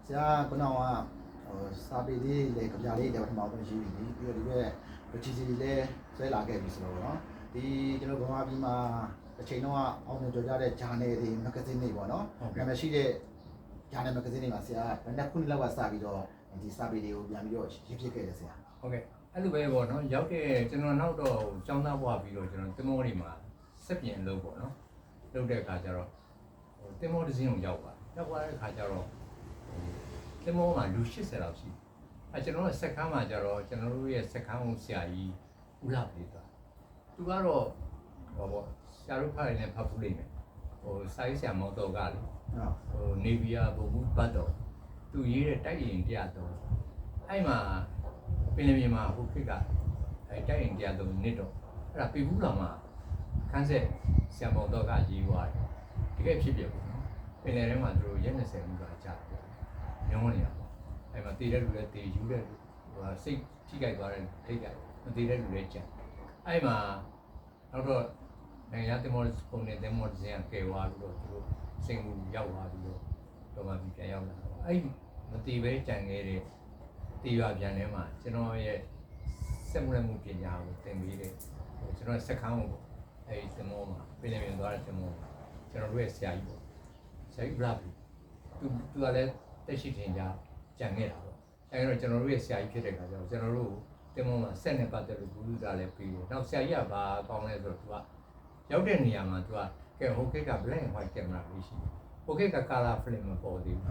ဆရာကတော့စာပေလေးလေကြပြလေးတွေပထမဆုံးရေးပြီးပြီးတော့ဒီဘက်ပချီစီလေးဆွဲလာခဲ့ပြီဆိုတော့เนาะဒီကျွန်တော်ဗမာပြည်မှာအချိန်တော့အောင်မြင်ကြတဲ့ဂျာနယ်တွေမဂ္ဂဇင်းတွေပေါ့နော်နာမည်ရှိတဲ့ဂျာနယ်မဂ္ဂဇင်းတွေမှာဆရာဘယ်နှစ်ခုနှစ်လောက်ကစပြီးတော့ဒီစာပေတွေကိုပြန်ပြီးတော့ရေးဖြစ်ခဲ့တယ်ဆရာဟုတ်ကဲ့အဲ့လိုပဲပေါ့နော်ရောက်တဲ့ကျွန်တော်နောက်တော့ကျောင်းသားဘဝပြီးတော့ကျွန်တော်တင်မောတွေမှာစက်ပြင်လုပ်ပေါ့နော်လုပ်တဲ့အခါကျတော့တင်မောတစ်စင်းကိုရောက်သွားတဲ့အခါကျတော့တင်မောမှာလူ80လောက်ရှိကျွန်တော်တို့စက်ခန်းမှာကျတော့ကျွန်တော်တို့ရဲ့စက်ခန်းကိုဆရာကြီးဦးလာပေးသွားသူကတော့ဟောပေါ့ဆရာတို့ဖတ်ရင်လည်းဖတ်ဖို့လိမ့်မယ်စာရေးဆရာမောင်တော်ကလေနေဗီယာဘုံဘူးပတ်တော်သူရေးတဲ့တိုက်ရင်103အဲ့မှာပင်လယ်ပြင်မှာဟိုခေတ်ကတိုက်ရင်103နှစ်တော့အဲ့ဒါပေဘူးလောင်မှာခန်းဆက်ဆရာမောင်တော်ကရေးသွားတယ်တကယ်ဖြစ်ပြပေါ့နော်ပင်လယ်ထဲမှာသူတို့ရက်20မိနစ်ကြာတယ်ညောင်းနေတာပေါ့အဲ့မှာတည်တဲ့လူလည်းတည်ယူတဲ့လူစိတ်ထိကြိုက်သွားတဲ့ထိတ်ကြမတည်တဲ့လူလည်းကြာအဲ့မှာနောက်တော့နိုင်ငံတင်မောပုံနဲ့တင်မောဇင်ကကဲသွားပြီးတော့သူတို့စင်ကူရောက်သွားပြီးတော့မှပြန်ရောက်လာတော့အဲ့မတည်ပဲကြံခဲ့တဲ့တည်ရွာပြန်ထဲမှာကျွန်တော်ရဲ့စက်မှုလက်မှုပညာကိုသင်ပေးတယ်ကျွန်တော်စက်ခန်းကိုအဲ့တင်မောမှာပြင်လည်ပြင်သွားတဲ့တင်မောမှာကျွန်တော်တို့ရဲ့ဆရာကြီးပေါ့ဆရာကြီးဘလာဘူးသူကလည်းတက်ရှိတင်ကြကြံခဲ့တာပေါ့အဲ့တော့ကျွန်တော်တို့ရဲ့ဆရာကြီးဖြစ်တဲ့ခါကျတော့ကျွန်တော်တို့တင်မောမှာဆက်နေပတ်သက်လို့ဘူးသားလည်းပြီးတယ်နောက်ဆရာကြီးကဘာကောင်းလဲဆိုတော့သူကရောက်တဲ့နေရာမှာသူကကဲဟိုကိတ်က black and white camera လေးရှိတယ်ဟိုကိတ်က color film မပေါ်သေးဘူး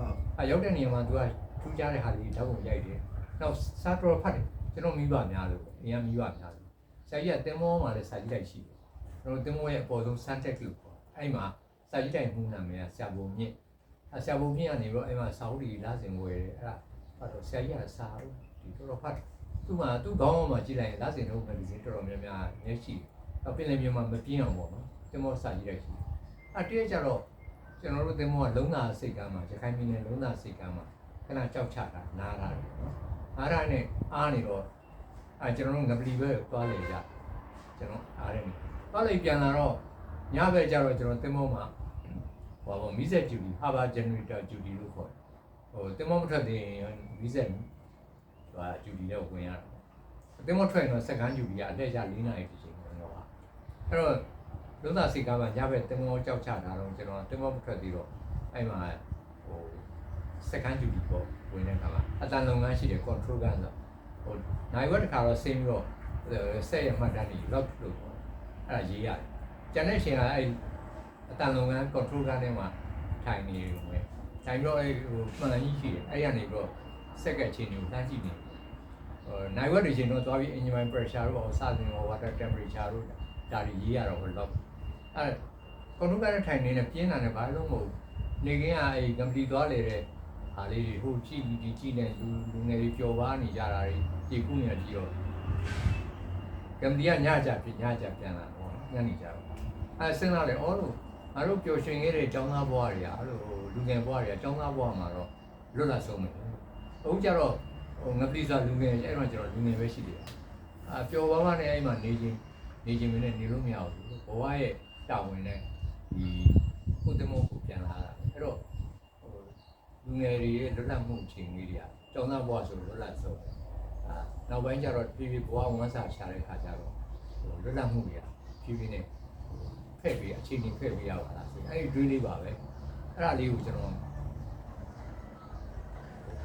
ရောက်တဲ့နေရာမှာသူကထူးခြားတဲ့ဟာလေးဓာတ်ပုံရိုက်တယ်နောက်စာတော်ဖတ်တယ်ကျွန်တော်မိဘများလို့အရင်မိဘများလို့ဆရာကြီးကတင်မောမှာလည်းစာကြီးတိုက်ရှိတယ်ကျွန်တော်တင်မောရဲ့အပေါ်ဆုံး sunset လို့ခေါ်အဲ့မှာစာကြီးတိုက်မှုနာမည်ကဆရာဘုံမြင့်ဆရာဘုံမြင့်ကနေပြီးတော့အဲ့မှာစာအုပ်တွေလာစင်ဝယ်တယ်အဲ့ဒါဖတ်တော့ဆရာကြီးကစာအုပ်ဒီတော်တော်ဖတ်သူ့မှာသူ့ခေါင်းပေါ်မှာကြည့်လိုက်ရင်လာစင်တော့မဂ္ဂဇင်းတော်တော်များများမျက်ရှိတော့ပြင်လည်ပြင်မှာမပြင်းအောင်ပေါ့နော်တင်မောစာကြီးတိုက်ရှိအဲ့တည်းကျတော့ကျွန်တော်တို့တင်မောကလုံးသာစိတ်ကမ်းမှာရခိုင်ပြည်နယ်လုံးသာစိတ်ကမ်းမှာခဏကြောက်ချတာနားတာတယ်နော်အားရနဲ့အားနေတော့ကျွန်တော်တို့ငပလီပဲသွားလေကြကျွန်တော်အားရနေသွားလေပြန်လာတော့ညဘက်ကျတော့ကျွန်တော်တင်မောမှာဟောပေါ့မီးစက်ဂျူဒီဟာဘာဂျန်နရေတာဂျူဒီလို့ခေါ်တယ်တင်မောမထွက်သေးရင်မီးစက်ဂျူဒီလည်းဝင်ရတယ်တင်မောထွက်ရင်တော့စက်ကန်းဂျူဒီကအလှည့်ကျ4နာရီတစ်ချိန်ဝင်တော့အဲ့တော့လုံးသာစိတ်ကားမှာညဘက်တင်မောကြောက်ချတာတော့ကျွန်တော်တင်မောမထွက်သေးတော့အဲ့မှာစက္ကန့်ဂျူဒီပေါ့ဝင်တဲ့အခါမှာအတန်လုပ်ငန်းရှိတယ် control ကဆိုနိုင်ဝက်တစ်ခါတော့ဆင်းပြီးတော့ဆက်ရမှတ်တမ်းတွေ lock လို့ပေါ့အဲ့ဒါရေးရတယ်ကျန်တဲ့ရှင်ကအဲ့အတန်လုပ်ငန်း control ကနဲ့မှာထိုင်နေတယ်ပဲထိုင်ပြီးတော့အဲ့မှန်တမ်းကြီးရှိတယ်အဲ့ရနေပြီးတော့ဆက်ကအခြေအနေကိုနှမ်းကြည့်နေနိုင်ဝက်တွေရှင်တော့သွားပြီး engine pressure တို့စသဖြင့် water temperature တို့ဒါတွေရေးရတော့ lock အဲ့ control ကနဲ့ထိုင်နေတဲ့ပြင်းတာနဲ့ဘာလို့မဟုတ်နေကင်းကအဲ့ကမ္ဘာသွားလေတဲ့ဟာလေးတွေဟိုကြည့်ဒီကြည့်နေလူငယ်တွေပျော်ပါနေကြတာတွေပြေကူးနေကြည့်တော့ကမ္ဘာကညကြပြန်လာတော့ညနေကြတော့အဲစဉ်းစားလေအော်လို့ငါတို့ပျော်ရွှင်ခဲ့တဲ့ကျောင်းသားဘဝတွေကအဲ့လိုလူငယ်ဘဝတွေကကျောင်းသားဘဝမှာတော့လွတ်လပ်ဆုံးပဲအခုကျတော့ဟိုငပလီဆိုလူငယ်အဲ့တော့ကျတော့လူငယ်ပဲရှိတယ်ပျော်ပါမှနဲ့အဲ့မှာနေချင်းမင်းနဲ့နေလို့မရဘူးဘဝရဲ့တာဝန်နဲ့ဒီကိုတမောကိုပြန်လာတာအဲ့တော့လူငယ်တွေရဲ့လွတ်လပ်မှုအချိန်လေးတွေကကျောင်းသားဘဝဆိုလွတ်လပ်ဆုံးနောက်ပိုင်းကျတော့ဖြည်းဖြည်းဘဝဝမ်းစာရှာတဲ့ခါကျတော့လွတ်လပ်မှုတွေကဖြည်းဖြည်းနဲ့ဖက်ပြီးအချိန်ကြီးဖက်ပြီးရပါလားဆိုအဲ့ဒီတွေးလေးပါပဲအဲ့ဒါလေးကိုကျွန်တော်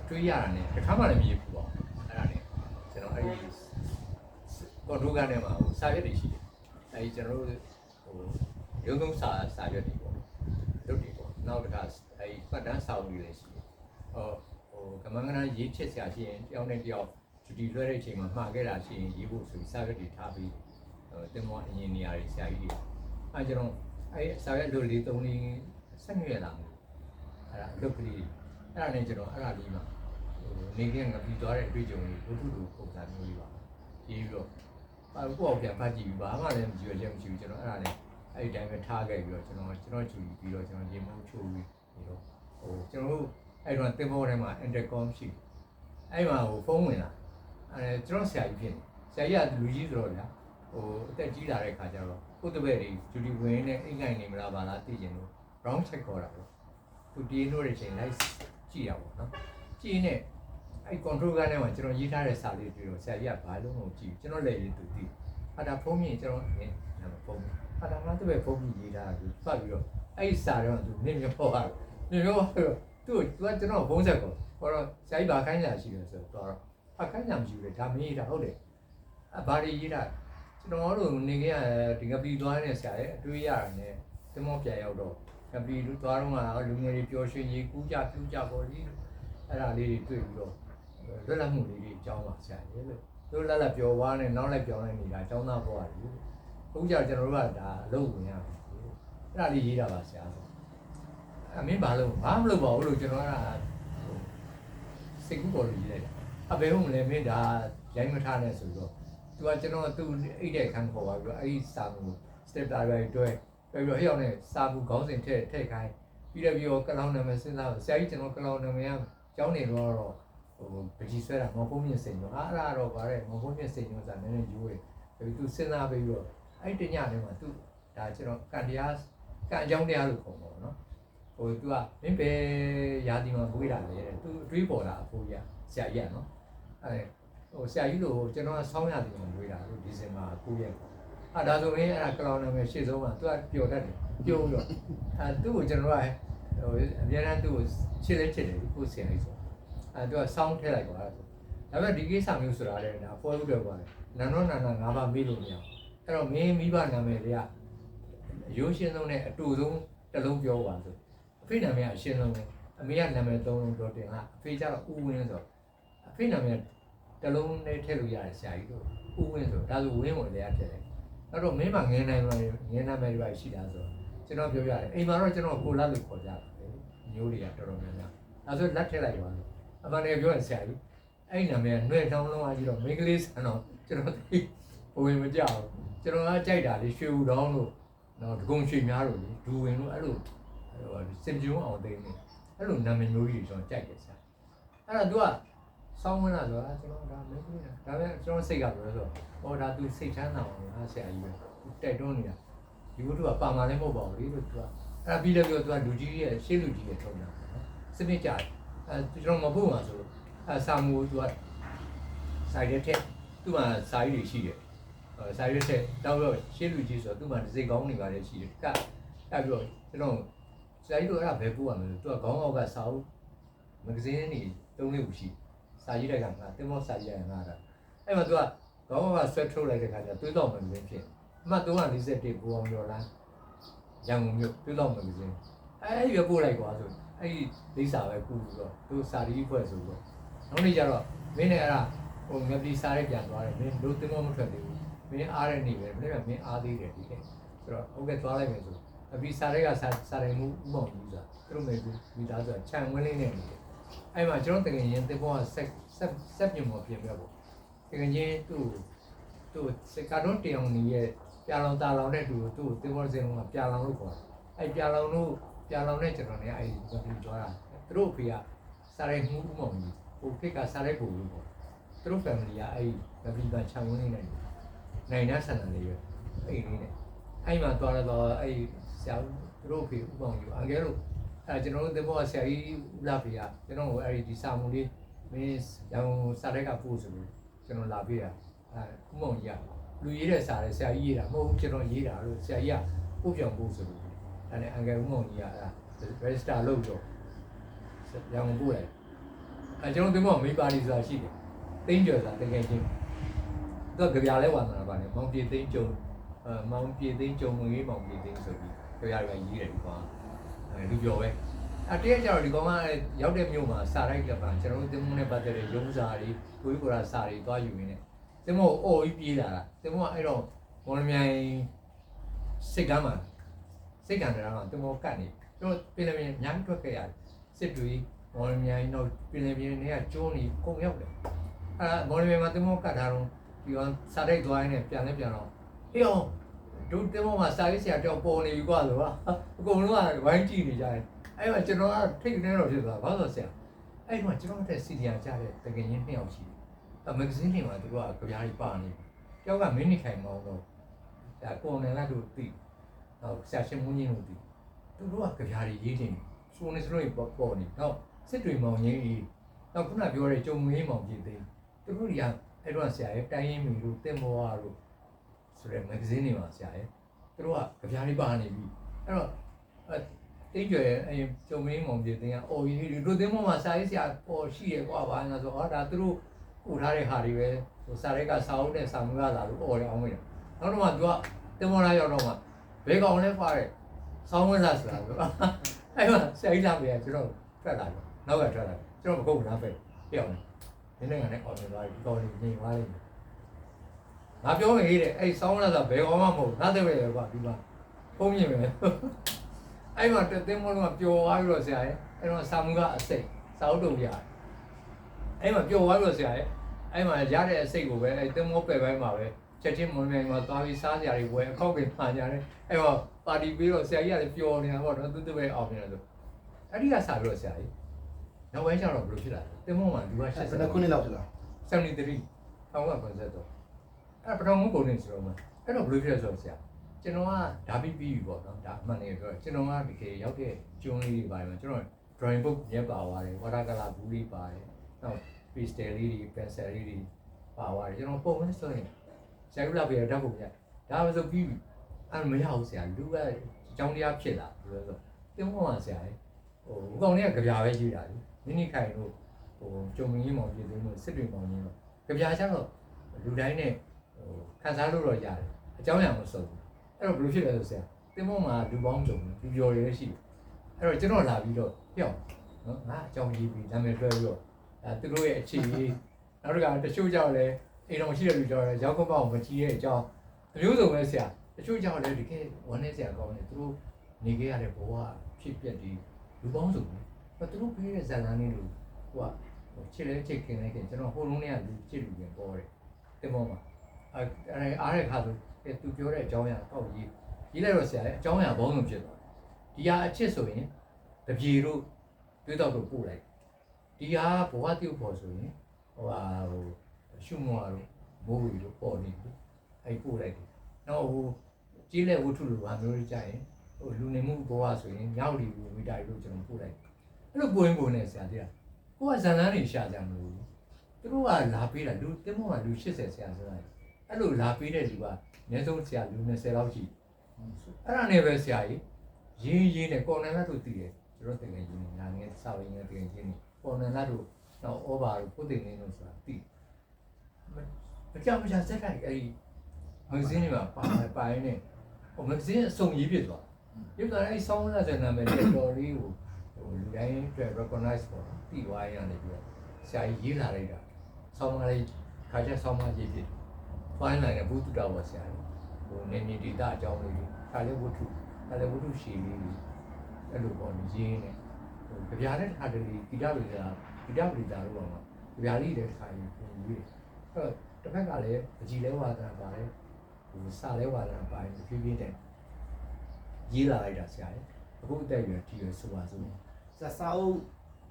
တွေးရတာနဲ့တစ်ခါမှလည်းမရဘူးပေါ့အဲ့ဒါနဲ့ကျွန်တော်အဲ့ဒီကော်ဒိုကနေမှာစာရွက်တွေရှိတယ်အဲ့ဒီကျွန်တော်တို့ရုံးသုံးစာရွက်တွေပေါ့လုပ်တွေပေါ့နောက်တစ်ခါအဲ့ဒီပတ်တန်းစာအုပ်တွေလည်းရှိတယ်ကမန်းကနရေးဖြစ်ဆရာရှိရင်တယောက်နဲ့တယောက်ဂျူတီလွှဲတဲ့အချိန်မှာမှာခဲ့တာရှိရင်ရေးဖို့ဆိုပြီးစာရွက်တွေထားပြီးတင်မောအင်ဂျင်နီယာတွေဆရာကြီးတွေအဲကျွန်တော်အဲစာရွက်လိုလေး3လေး12ရက်လာမယ်အဲ့ဒါလုပ်ကလေးအဲ့ဒါနဲ့ကျွန်တော်အဲ့ဒါလေးမှာနေကင်းကပြီးသွားတဲ့အတွေ့အကြုံတွေဘုသူ့လိုပုံစံမျိုးလေးပါရေးပြီးတော့ကိုယ့်အောင်ပြန်ဖတ်ကြည့်ပြီးဘာမှလည်းမကြည့်ရချက်မရှိဘူးကျွန်တော်အဲ့ဒါနဲ့အဲ့ဒီတိုင်းပဲထားခဲ့ပြီးတော့ကျွန်တော်ဂျူပြီးတော့ကျွန်တော်ရေမိုးချိုးပြီးတော့ကျွန်တော်တို့အဲ့တော့တင်မောထဲမှာ intercom ရှိအဲ့မှာဖုန်းဝင်လာကျွန်တော်ဆရာကြီးဖြစ်နေဆရာကြီးကလူကြီးဆိုတော့ဗျာအသက်ကြီးလာတဲ့ခါကျတော့ကိုယ်တပည့်တွေဂျူဒီဝင်နဲ့အိမ်ကိုင်နေမလားပါလားသိကျင်လို့ round check ခေါ်တာပေါ့သူတီးလို့တဲ့ချိန်လိုက်ကြည့်ရပါတော့နော် ကြည့်နေအဲ့ control ကနေမှာကျွန်တော်ရေးထားတဲ့စာလေးတွေ့တော့ဆရာကြီးကဘာလို့မကြည့်ကျွန်တော်လည်းရေးသူသိဟာဒါဖုန်းမြင်ကျွန်တော်ဖုန်းဟာဒါမှသူ့ရဲ့ဖုန်းကြီးရေးထားတာသူဖတ်ပြီးတော့အဲ့စာတော့သူနင်းမျိုးပေါ့ဟာနင်းမျိုးတော့သူကကျွန်တော်ဖုန်းဆက်ကောဟောတော့ဆရာကြီးဘာခိုင်းကြရှိလဲဆိုတော့အခိုင်းကြမရှိဘူးလေဒါမင်းရေးတာဟုတ်တယ်အဘာတွေရေးတာကျွန်တော်တို့နေခဲ့ရဒီကပီသွားနေဆရာရဲ့အတွေ့ရတာနဲ့တမောပြန်ရောက်တော့ကပီလူသွားတော့ကလူငယ်တွေပျော်ရွှင်ရေးကူးကြပြူးကြပေါ်ကြီးအဲ့ဒါလေးတွေတွေ့ပြီးတော့လွတ်လပ်မှုလေးတွေအကြောင်းပါဆရာရဲ့လို့သူလက်လက်ပျော်သွားနေနောက်လိုက်ပြောင်းနေနေတာအကြောင်းသားပေါ်ရတယ်အခုကျကျွန်တော်တို့ကဒါအလုပ်ဝင်ရမယ်အဲ့ဒါလေးရေးတာပါဆရာအမင်းဘာလို့ဘာမလုပ်ပါဘူးလို့ကျွန်တော်ကစိတ်ကူးပေါ်လို့ရေးလိုက်တာအဘယ်ဟုတ်မလဲမင်းဒါရိုင်းမထားနဲ့ဆိုတော့သူကကျွန်တော်သူ့အိတ်တဲ့ခန်းခေါ်ပါပြီးတော့အဲ့ဒီစာမှု step တာတွေတွဲပြီးတော့အဲ့ရောက်နေစာမှုခေါင်းစဉ်ထည့်ခိုင်းပြီးတော့ကလောင်နာမည်စဉ်းစားဆရာကြီးကျွန်တော်ကလောင်နာမည်ကကျောင်းနေတော့ဟိုပကြီးဆွဲတာမော်ဖုံးမြင့်စိန်တော့အဲ့ဒါတော့ဗါတဲ့မော်ဖုံးမြင့်စိန်တော့ဆိုတာနည်းနည်းယူတယ်ပြီးသူစဉ်းစားပြီးတော့အဲ့တညထဲမှာသူဒါကျွန်တော်ကန်တရားကန်အကြောင်းတရားလို့ခေါ်ပါတော့နော်ဟိုသူကမင်းပဲရာဒီမှာမွေးတာလေသူအတွေးပေါ်တာအဖိုးကြီးဆရာကြီးကနော်အဲ့ဟိုဆရာကြီးလို့ကျွန်တော်ကဆောင်းရာဒီမှာမွေးတာလို့ဒီဇင်ဘာ9 ရက်ဒါဆိုရင်အဲ့ဒါကလောင်နာမည်ရှေ့ဆုံးမှာသူကပျော်တတ်တယ်ပြုံးတော့သူ့ကိုကျွန်တော်ကဟိုအများအားသူ့ကိုချစ်လဲချစ်တယ်ကိုဆရာကြီးဆိုသူကစောင်းထည့်လိုက်ပါဒါပေမဲ့ဒီကိစ္စမျိုးဆိုတာလည်းဒါပွဲဥတွေပါတယ်နန္ဒောနန္ဒ၅ပါးမေးလို့မရဘူးအဲ့တော့မင်းမိဘနာမည်တွေကရိုးရှင်းဆုံးနဲ့အတူဆုံးတစ်လုံးပြောပါဆိုအဖေနာမည်ကအရှင်းဆုံးပဲအမေကနာမည်၃လုံးတော့တင်ကအဖေကျတော့ဦးဝင်းဆိုအဖေနာမည်တစ်လုံးနဲ့ထည့်လို့ရတယ်ဆရာကြီးတို့ဦးဝင်းဆိုဒါဆိုဝင်းဝင်လည်းထည့်တယ်အဲ့တော့မင်းမငင်းနိုင်လို့ငင်းနာမည်တွေရှိတာဆိုကျွန်တော်ပြောရတယ်အိမ်မှာတော့ကျွန်တော်ကိုလာလို့ခေါ်ကြတာပဲမျိုးတွေကတော်တော်များများဒါဆိုလက်ထည့်လိုက်ပါလို့အမှန်တကယ်ပြောရဆရာကြီးအဲ့နာမည်နှွဲ့ထောင်းလုံးအကြီးတော့မိန်းကလေးဆန်တော့ကျွန်တော်သိဝင်မကြောက်ကျွန်တော်ကကြိုက်တာလေရွှေဦးတောင်းလို့နော်ဒဂုံရွှေများလို့လေဒူဝင်လို့အဲ့လိုစင်ကြုံအောင်သိနေအဲ့လိုနာမည်မျိုးကြီးကျွန်တော်ကြိုက်တယ်ဆရာအဲ့တော့ तू ကစောင်းဝင်လာဆိုတာကျွန်တော်ဒါမင်းကြီးဒါပေမဲ့ကျွန်တော်စိတ်ကပြောဆိုဟောဒါ तू စိတ်ချမ်းသာအောင်ဟာဆရာကြီးပဲတိုက်တွန်းနေတာဒီဘုသူကပါမာလည်းမဟုတ်ပါဘူးလေလို့ तू ကအဲ့ပြီးလည်းပြော तू ကလူကြီးရဲ့ရှေ့လူကြီးရဲ့ထုံးတာစနစ်ကြတယ်ကျွန်တော်မဖို့မှာဆိုလို့စာမူ तू ကစာရက်ထက်သူ့မှာစာရေးတွေရှိတယ်စာရွက်ချက်တောက်တော့ရှေ့လူကြီးဆိုတော့သူ့မှာစိတ်ကောင်းနေပါလေရှိတယ်ကတက်ပြီးတော့ကျွန်တော်ဆရာကြီးတို့အဲ့ဒါဘယ်ပို့ရမလဲသူကခေါင်းအောက်ကစာအုပ်မဂဇင်းတွေတုံးလေးကိုရှိစာရေးတဲ့ကငါတင်မောစာရေးရငါတာအဲ့မှာသူကခေါင်းအောက်ကဆွဲထုတ်လိုက်တဲ့ခါကျသွေးတော့မဂဇင်းဖြစ်အမှတ်341ဘူအောင်ကျော်လန်းရန်ကုန်မြို့သွေးတော့မဂဇင်းအဲ့ဒီပို့လိုက်ကွာဆိုအဲ့ဒီလိပ်စာပဲပို့ပြီးတော့သူစာရီဖွဲ့ဆိုတော့နောက်နေ့ကျတော့မင်းနဲ့အဲ့ဒါဟိုငပလီစာရဲပြန်သွားတယ်မင်းတို့တင်မောမထွက်သေးဘူးမင်းအားရနေပဲမင်းကမင်းအားသေးတယ်ဒီကဲဆိုတော့ဟုတ်ကဲ့သွားလိုက်မယ်ဆိုအပြီးစာရဲကစာရဲမှုဥမောင်ကြီးဆိုတာသူတို့မေကူမိသားစုခြံဝင်းလေးနဲ့နေတယ်အဲ့မှာကျွန်တော်တကယ်ရင်တင်ပေါ်ကဆက်ပြင်ပေါ်ပြင်ပြပေါ့တကယ်ရင်သူ့စကားတော့တယောင်နေရဲ့ပြာလောင်တာလောင်တဲ့သူတင်ပေါ်စင်ကပြာလောင်လို့ခေါ်အဲ့ပြာလောင်နဲ့ကျွန်တော်လည်းအဲ့ဒီကပြီးသွားတာသူတို့ဖေကစာရဲမှုဥမောင်ကြီးဟိုခေတ်ကစာရဲပုံလို့ပေါ့သူတို့ family ကအဲ့ဒီကပြီးကခြံဝင်းလေးနဲ့နိုင်တဲ့ဆန္ဒလေးပဲအဲ့ဒီနဲ့အဲ့မှာသွားတော့အဲ့ဆရာသူတို့ဖေဥပောင်ယူအငယ်တို့အဲ့ကျွန်တော်တို့တင်ပေါ်ဆရာကြီးဦးလာဖေကကျွန်တော်ကိုအဲ့ဒီစာမုံလေးမင်းရောင်စာတိုက်ကပို့ဆိုလို့ကျွန်တော်လာပေးတာအဲ့ဥမောင်ကြီးကလူရေးတဲ့စာလေးဆရာကြီးရေးတာမဟုတ်ဘူးကျွန်တော်ရေးတာလို့ဆရာကြီးကပို့ပြောင်းပို့ဆိုလို့အဲ့နဲ့အငယ်ဥမောင်ကြီးကအဲ့ register လုပ်တော့ရောင်ပို့လိုက်အဲ့ကျွန်တော်တင်ပေါ်မိပါလီဆိုတာရှိတယ်တင်းကျော်ဆိုတာတကယ်ချင်းတော့ကြပြလဲဝါသနာပါနဲ့မောင်ပြေသိန်းကျုံမောင်ပြေသိန်းကျုံငွေမောင်ပြေသိန်းဆိုပြီးကြပြရရေးတယ်ဒီကောင်လူပြောပဲတရက်ကျတော့ဒီကောင်ကရောက်တဲ့မြို့မှာစာရိုက်လက်ပါကျွန်တော်တို့တင်မုန်းနဲ့ပတ်သက်တဲ့ရုံးစာတွေကိုကြီးကိုရာစာတွေသွားယူရင်းနဲ့တင်မို့အော်ကြီးပြေးလာတာတင်မို့အဲ့တော့မော်လမြိုင်စိတ်ကမ်းမှာစိတ်ကံတရားမှာတင်မို့ကတ်နေကျွန်တော်ပြင်လည်းအများကြီးထွက်ခဲ့ရတယ်စစ်တွေမော်လမြိုင်တော့ပြင်လည်းတွေကကျိုးနေကုန်ရောက်တယ်မော်လမြိုင်မှာတင်မို့ကတ်ထားတော့ဒီကောင်စာရိုက်သွားရင်းနဲ့ပြန်တော့ဟေးအောင်တို့တင်မောမှာစာရေးဆရာတောင်ပေါ်နေပြီကွာဆိုတော့အကုန်လုံးကဝိုင်းကြည့်နေကြတယ်အဲ့မှာကျွန်တော်ကထိတ်နေတော့ဖြစ်သွားဘာလို့ဆရာအဲ့မှာကျွန်တော်တဲ့စီဒီယာကြားတဲ့တကယ်ချင်း2ယောက်ရှိတယ်မဂဇင်းတွေမှာသူကကြပြားကြီးပါနေတယောက်ကမင်းနေခိုင်မောင်းတော့ဒါကိုယ်နဲ့လည်းသူသိဟောဆရာရှင်မွန်းကြီးတို့သိသူတို့ကကြပြားကြီးရေးတင်စုံနေစလို့ပေါ်နေတော့စစ်တွေမောင်ကြီး နောက်ခုနပြောတဲ့ကြုံမင်းမောင်ပြည်သိသူတို့တွေကအဲ့တော့ဆရာရဲ့တိုင်းရင်းမီတို့တင်မောရတို့ဆိုတဲ့မဂ္ဂဇင်းတွေမှာဆရာရဲ့သူတို့ကကြပြားလေးပါနေပြီအဲ့တော့တိတ်ကြွယ်အဲကြုံမင်းမောင်ပြည်သိကအော်ကြီးတို့တင်မောမှာဆရာကြီးဆရာပေါ်ရှိရကွာဘာလဲဆိုတော့ဒါသူတို့ပို့ထားတဲ့ဟာတွေပဲဟိုစာရိုက်ကစာအုပ်နဲ့စာမျိုးရတာလို့အော်တယ်အောင်မင်းနောက်တော့မှသူကတင်မောလာရောက်တော့မှဘယ်ကောင်လဲပါတဲ့ဆောင်းဝင်းလာဆိုတာဆိုအဲ့မှာဆရာကြီးလာပြီကျွန်တော်ထွက်လာတယ်နောက်ကထွက်လာကျွန်တော်မကုန်ဘူးလားပဲပြောင်းတယ်နည်းနည်းကနေအော်နေသွားပြီကောင်းနေနေသွားလိမ့်မယ်ငါပြောမေးတဲ့အဲ့ဆောင်းလာတာဘယ်ကောင်မှမဟုတ်ငါတဲ့ပဲကွာဒီမှာဖုံးမြင်မယ်အဲ့မှာတင်မောလုံးကပျော်သွားပြီးတော့ဆရာရဲ့အဲ့တော့စာမှုကအစိတ်စာအုပ်တုံရတယ်အဲ့မှာပျော်သွားပြီးတော့ဆရာရဲ့အဲ့မှာရတဲ့အစိတ်ကိုပဲအဲ့တင်မောပယ်ပိုင်းမှာပဲချက်ချင်းမွန်မြိုင်မှာသွားပြီးစားကြရတယ်ဝယ်အခောက်ပင်မှာကြတယ်အဲ့တော့ပါတီပြီးတော့ဆရာကြီးကလည်းပျော်နေတာပေါ့နော်သူပဲအောင်နေတယ်ဆိုအဲ့ဒီကစားပြီးတော့ဆရာကြီးနောက်ပိုင်းကျတော့ဘယ်လိုဖြစ်လာလဲတင်မောမှာလူက80 ဘယ်နှစ်ခုနှစ်လောက်ဖြစ်လာ73 1953အဲ့ပထမပုံနေဆိုတော့မှအဲ့တော့ဘယ်လိုဖြစ်လဲဆိုတော့ဆရာကျွန်တော်ကဓာပြီးပြီပေါ့နော်ဒါအမှန်တကယ်ပြောကျွန်တော်ကတကယ်ရောက်တဲ့ကျွန်းလေးတွေပါတယ်မှာကျွန်တော် drawing book ညက်ပါသွားတယ် watercolor ဘူးလေးပါတယ်နောက် pastel လေးတွေ pencil လေးတွေပါသွားတယ်ကျွန်တော်ပုံမဆိုရင်ဆရာကလာပြဓာတ်ပုံပြဒါမှဆိုပြီးပြီအဲ့မရဘူးဆရာလူကအကြောင်းတရားဖြစ်လာဘယ်လိုဆိုတင်မောမှာဆရာလေဟိုကောင်တွေကကြပြာပဲရေးတာလေနိနိခိုင်တို့ဟိုကြုံမင်းကြီးမောင်ပြည်သိမ်းတို့စစ်တွေမောင်ကြီးတို့ကြပြာကျတော့လူတိုင်းနဲ့ဟိုခံစားလို့တော့ရတယ်အကြောင်းအရာမစုံဘူးအဲ့တော့ဘယ်လိုဖြစ်လဲဆိုဆရာတင်မောမှာလူပေါင်းကြုံလူပြော်တွေလည်းရှိတယ်အဲ့တော့ကျွန်တော်လာပြီးတော့ပြောင်းနော်ငါအကြောင်းရေးပြီးနာမည်တွဲပြီးတော့ဒါသူတို့ရဲ့အခြေရေးနောက်တစ်ခါတချို့ကြောက်လဲအိမ်တော်ရှိတဲ့လူကြောက်လဲရောက်ကောက်အောင်မကြည့်တဲ့အကြောင်းအမျိုးစုံပဲဆရာတချို့ကြောက်လဲတကယ်ဝမ်းနေဆရာကောင်းတယ်သူတို့နေခဲ့ရတဲ့ဘဝဖြစ်ပျက်ဒီလူပေါင်းစုံပဲသူတို့ပြေးတဲ့ဇာတ်လမ်းလေးလို့ဟိုကချစ်လဲချစ်ခင်လဲခင်ကျွန်တော်ဟိုလုံးနဲ့ကလူချစ်လူပြန်ပေါ်တယ်တင်မောမှာအားတဲ့ခါဆိုသူပြောတဲ့အကြောင်းအရာတောက်ရေးလိုက်တော့ဆရာလေအကြောင်းအရာဘောင်းစုံဖြစ်သွားတယ်ဒီဟာအချစ်ဆိုရင်တပြေတို့တွေးတော့တို့ပို့လိုက်ဒီဟာဘဝတိဥဖို့ဆိုရင်ဟိုရှုမောတို့မိုးဝီတို့ပေါ်နေပြီအဲ့ပို့လိုက်တယ်နောက်ဟိုကြီးလက်ဝတ္ထုလိုဟာမျိုးကြီးကြရင်ဟိုလူနေမှုဘဝဆိုရင်မြောက်လီဝီတာတို့ကျွန်တော်ပို့လိုက်အဲ့လိုပို့ရင်ပို့နေဆရာတိကကိုကဇန်လန်းတွေရှာကြမလို့သူတို့ကလာပေးတာလူတင်မောကလူ80ဆရာဆိုတာအဲ့လိုလာပေးတဲ့လူကအနည်းဆုံးဆရာလူ20လောက်ရှိအဲ့ဒါနဲ့ပဲဆရာကြီးရင်းနဲ့ကော်နယ်လတ်တို့တည်တယ်ကျွန်တော်တင်ငယ်ကြီးညာငယ်စာရင်းငယ်တင်ချင်းကော်နယ်လတ်တို့တော့ဩဘာတို့ပုတ်တင်နေလို့ဆိုတာတည်မကြောက်မချစက်တိုင်းအဲ့ဒီမဂ္ဂဇင်းတွေမှာပါရင်းနဲ့ဟိုမဂ္ဂဇင်းအစုံရေးပြသွားရုပ်သားအဲ့ဆောင်းလာတဲ့နာမည်နဲ့တော်လေးကိုဟိုလူတိုင်းအတွက် recognize ပေါ့တည်သွားရနေပြီးတော့ဆရာကြီးရေးလာလိုက်တာဆောင်းမလေးခါကျဆောင်းမရေးဖြစ်ဖိုင်းလိုက်တဲ့ဘုသူတော်ပါဆရာကြီးဟိုနေနေဒေတာအကြောင်းလေးခါလေးဝတ္ထုရှည်လေးအဲ့လိုပေါ့ရင်းနဲ့ဟိုကြပြားတဲ့ခါတည်းဂီတပရိသတ်တို့ပါမှာကြပြားလေးတဲ့ခါကြီးပုံကြီးအဲ့တစ်ဖက်ကလည်းအကြည်လဲဝါဒနာပါတယ်ဟိုစာလဲဝါဒနာပါတယ်ဖြည်းဖြည်းနဲ့ရေးလာလိုက်တာဆရာကြီးအခုအသက်အရွယ်ဒီရွယ်ဆိုပါစို့စာအုပ်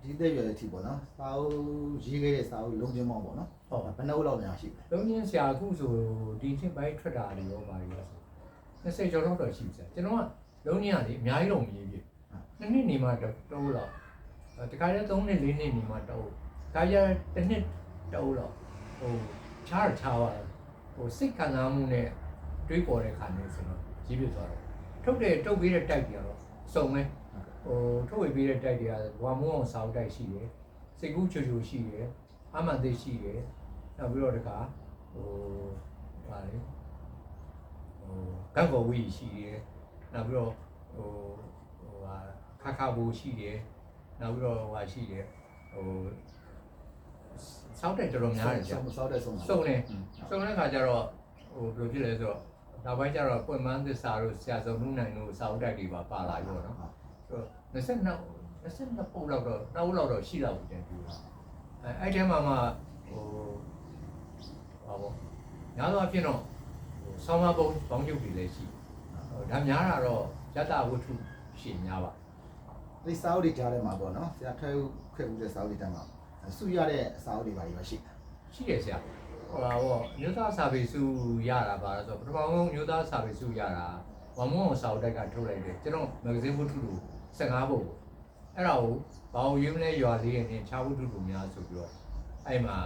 ဒီတဲ့ရွယ်အထိပေါ့နော်စာအုပ်ရေးခဲ့တဲ့စာအုပ်လုံးချင်းမောင်းပေါ့နော်ဟုတ်ဘယ်နှုတ်လောက်များရှိလဲလုံးချင်းဆရာအခုဆိုဒီချင်းပိုင်းထွက်တာတွေရောပါရီရောဆို20ကျော်တော့ရှိဆရာကျွန်တော်ကလုံးချင်းကလေအများကြီးတော့မရေးပြနှစ်နှစ်နေမှတိုးတော့တခါတည်း3နှစ်4နှစ်နေမှတိုးခါရတစ်နှစ်တိုးတော့ဟိုချားပါဟိုစိတ်ခံစားမှုနဲ့တွေးပေါ်တဲ့ခါမျိုးဆိုတော့ရေးပြသွားတော့ထုတ်ပေးတဲ့တိုက်တွေကတော့စုံမယ်ဟိုထုတ်ဝေပေးတဲ့တိုက်တွေကဝါမုံအောင်စာအုပ်တိုက်ရှိတယ်စိတ်ကူးချိုချိုရှိတယ်အမှန်သိရှိတယ်နောက်ပြီးတော့တခါဟိုပါလေဟိုကန့်ကော်ဝီရှိတယ်နောက်ပြီးတော့ဟိုဟာခါဘူရှိတယ်နောက်ပြီးတော့ဟိုရှိတယ်ဟိုစောက်တဲ့တော်တော်များတယ်ကြာစောက်တဲ့စုံတဲ့ခါကျတော့ဟိုဘယ်လိုဖြစ်လဲဆိုတော့နောက်ပိုင်းကျတော့ပွင့်မန်းသစ္စာတို့ဆရာစုံနှုတ်နိုင်တို့စာအုပ်တိုက်တွေပါလာရောနော်ဆိုတော့22ပုတ်လောက်တော့နောက်လောက်တော့ရှိလောက်တယ်ပြောအဲ့ထဲမှာဟိုဟာပေါ့ညာတော့အဖြစ်တော့ဟိုဆောင်းမပုံပေါင်းချုပ်တွေလည်းရှိဒါများတာတော့ယတဝတ္ထုရှင်းများပါဒီစာအုပ်တွေကြားထဲမှာပေါ့နော်ဆရာထဲခွဲဦးတဲ့စာအုပ်တွေတန်းမှာစုရတဲ့စာအုပ်တွေပါရှိတယ်ဆရာဟိုပေါ့မြို့သားစာပေစုရတာပါဆိုတော့ပထမဆုံးမြို့သားစာပေစုရတာဝမုံအောင်စာအုပ်တိုက်ကထုတ်လိုက်တယ်ကျွန်တော်မဂ္ဂဇင်းဝတ္ထုလို့15ပုဒ် အဲ့ဒါကိုဘာလို့ရွေးမလဲရွာလေးနဲ့ခြားဝတ္ထုတို့များဆိုပြီးတော့အဲ့မှာ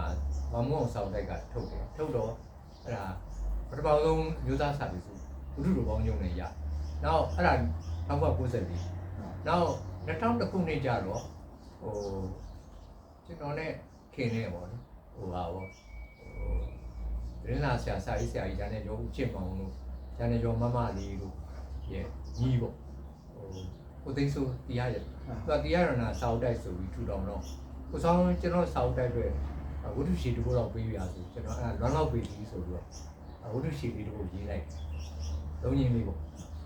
ဘာမို့အောင်ဆောင်တိုက်ကထုတ်တယ်ထုတ်တော့အဲ့ဒါပထမဆုံးမျိုးသားစာပေစုဝတ္ထုတို့ပေါင်းညုံနဲ့ရနောက်အဲ့ဒါ1994နောက်2000ခုနှစ်ကျတော့ဟိုကျွန်တော်နဲ့ခင်နေပေါ့နော်ဟိုဟာပေါ့ရင်းလာဆရာစာရေးဆရာကြီးဒါနဲ့ရောဦးချစ်မောင်တို့ဒါနဲ့ရောမမလေးတို့ရဲ့ညီပေါ့ကိုသိန်းစိုးတရားရတယ်သူကတရားရနာစာအုပ်တိုက်ဆိုပြီးထူထောင်တော့ကိုဆောင်ကျွန်တော်စာအုပ်တိုက်တွေဝတ္ထုရှိတခုတော့ပေးရဆိုကျွန်တော်အဲ့လွမ်းလောက်ပေးပြီးဆိုပြီးတော့ဝတ္ထုရှိလေးတခုရေးလိုက်လုံးရင်းလေးပေါ့